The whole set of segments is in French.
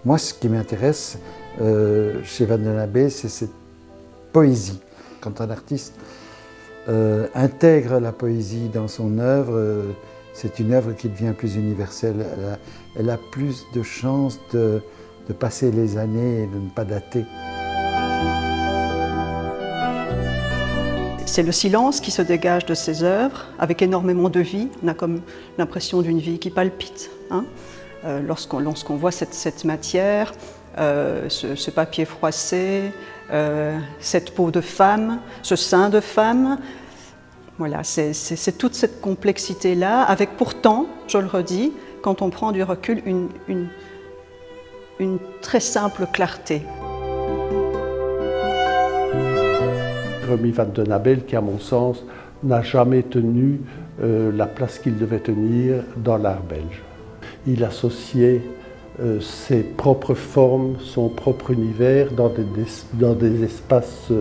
Moi, ce qui m'intéresse chez Van den Abe, c'est cette poésie. Quand un artiste intègre la poésie dans son œuvre, c'est une œuvre qui devient plus universelle. Elle a plus de chances de passer les années et de ne pas dater. C'est le silence qui se dégage de ses œuvres, avec énormément de vie. On a comme l'impression d'une vie qui palpite. Hein, lorsqu'on voit cette matière, ce papier froissé, cette peau de femme, ce sein de femme. Voilà, c'est toute cette complexité-là, avec pourtant, je le redis, quand on prend du recul, une très simple clarté. Remy Van den Abe, qui à mon sens n'a jamais tenu la place qu'il devait tenir dans l'art belge. Il associait ses propres formes, son propre univers dans des espaces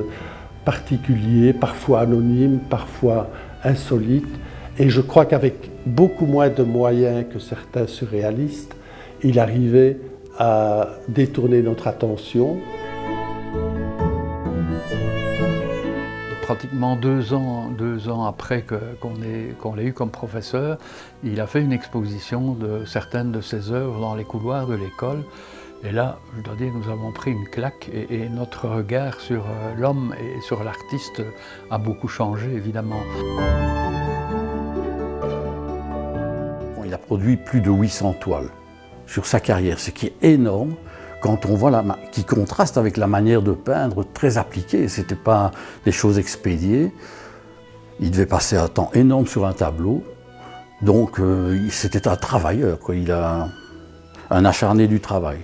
particuliers, parfois anonymes, parfois insolites. Et je crois qu'avec beaucoup moins de moyens que certains surréalistes, il arrivait à détourner notre attention. Pratiquement deux ans après qu'on l'ait eu comme professeur, il a fait une exposition de certaines de ses œuvres dans les couloirs de l'école. Et là, je dois dire, nous avons pris une claque et notre regard sur l'homme et sur l'artiste a beaucoup changé, évidemment. Il a produit plus de 800 toiles sur sa carrière, ce qui est énorme. Quand on voit qui contraste avec la manière de peindre très appliquée, ce n'était pas des choses expédiées. Il devait passer un temps énorme sur un tableau, donc c'était un travailleur, quoi. Il a un acharné du travail.